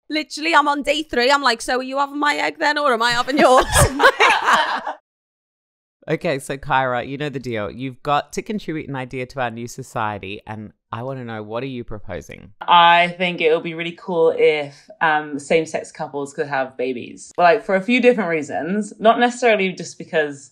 Literally, I'm on day 3. I'm like, so are you having my egg then, or am I having yours? Okay, so Kyra, you know the deal. You've got to contribute an idea to our new society, and I want to know, what are you proposing? I think it would be really cool if same-sex couples could have babies. Like, for a few different reasons. Not necessarily just because,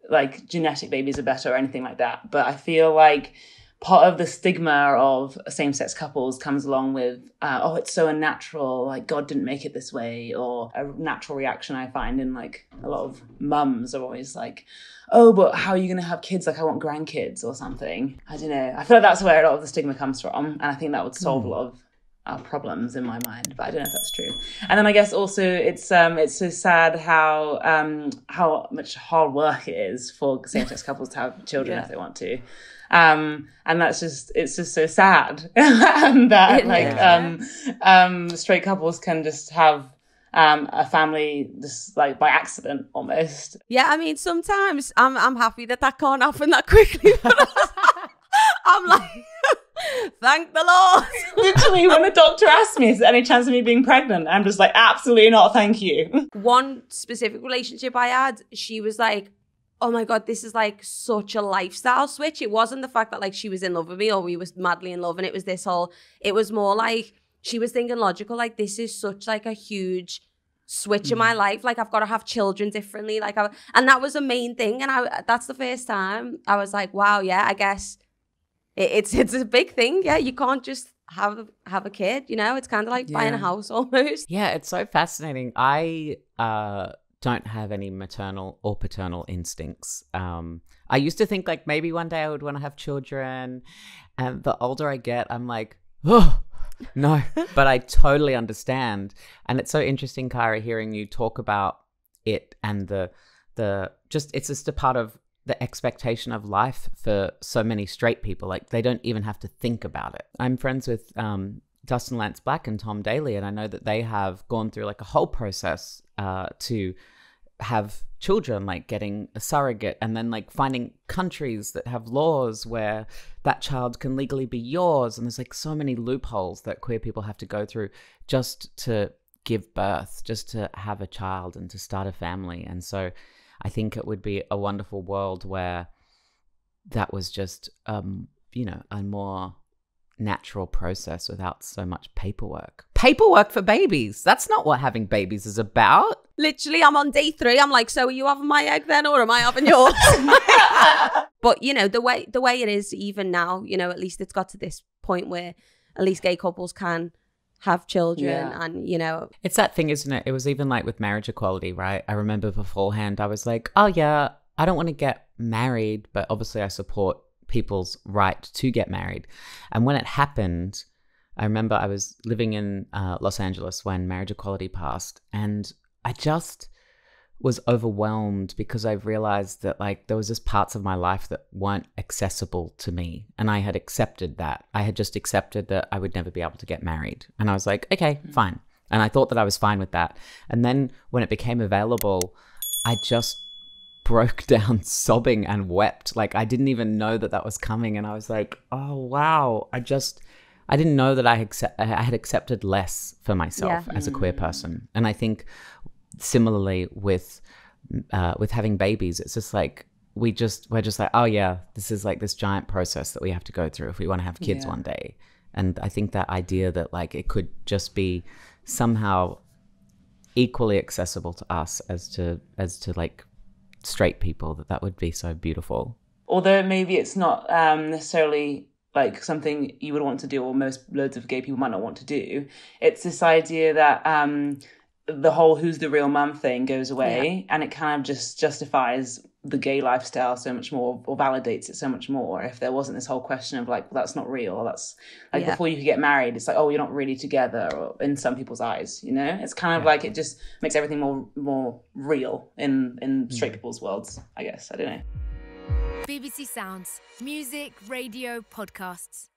like, genetic babies are better or anything like that, but I feel like part of the stigma of same-sex couples comes along with, oh, it's so unnatural, like God didn't make it this way, or a natural reaction I find in like a lot of mums are always like, oh, but how are you going to have kids? Like, I want grandkids or something. I don't know. I feel like that's where a lot of the stigma comes from, and I think that would solve a lot of our problems in my mind, but I don't know if that's true. And then I guess also it's so sad how much hard work it is for same-sex couples to have children if they want to. And it's just so sad that straight couples can just have a family just like by accident almost. Yeah, I mean, sometimes I'm happy that can't happen that quickly. But I'm like, thank the Lord. Literally, when the doctor asked me, is there any chance of me being pregnant? I'm just like, absolutely not, thank you. One specific relationship I had, she was like, oh my God, this is like such a lifestyle switch. It wasn't the fact that like she was in love with me or we was madly in love, and it was this whole, it was more like she was thinking logical, like this is such like a huge switch in my life. Like I've got to have children differently. Like, and that was a main thing. And that's the first time I was like, wow, yeah, I guess it's a big thing. Yeah, you can't just have a kid, you know? It's kind of like buying a house almost. Yeah, it's so fascinating. I don't have any maternal or paternal instincts. I used to think like maybe one day I would want to have children, and the older I get, I'm like, oh, no. But I totally understand. And it's so interesting, Kyra, hearing you talk about it and it's just a part of the expectation of life for so many straight people. Like they don't even have to think about it. I'm friends with Dustin Lance Black and Tom Daly, and I know that they have gone through like a whole process to have children, like getting a surrogate, and then like finding countries that have laws where that child can legally be yours. And there's like so many loopholes that queer people have to go through just to give birth, just to have a child and to start a family. And so I think it would be a wonderful world where that was just, a more natural process without so much paperwork. Paperwork for babies. That's not what having babies is about. Literally, I'm on day 3. I'm like, so are you having my egg then, or am I having yours? But, you know, the way it is even now, you know, at least it's got to this point where at least gay couples can have children and, you know. It's that thing, isn't it? It was even like with marriage equality, right? I remember beforehand, I was like, oh yeah, I don't want to get married, but obviously I support people's right to get married. And when it happened, I remember I was living in Los Angeles when marriage equality passed, and I just was overwhelmed because I realized that like there was just parts of my life that weren't accessible to me, and I had accepted that. I had just accepted that I would never be able to get married, and I was like, okay, fine. And I thought that I was fine with that. And then when it became available, I just broke down sobbing and wept. Like I didn't even know that was coming, and I was like, oh wow, I didn't know that I had accepted less for myself as a queer person. And I think similarly with having babies, it's just like we're just like, oh yeah, this is like this giant process that we have to go through if we want to have kids one day. And I think that idea that like it could just be somehow equally accessible to us as to like straight people, that would be so beautiful. Although maybe it's not necessarily like something you would want to do, or loads of gay people might not want to do. It's this idea that the whole who's the real mum thing goes away, and it kind of just justifies the gay lifestyle so much more, or validates it so much more, if there wasn't this whole question of like, well, that's not real. That's like before you could get married, it's like, oh, you're not really together, or in some people's eyes, you know? It's kind of like it just makes everything more real in straight people's worlds, I guess. I don't know. BBC Sounds. Music, radio, podcasts.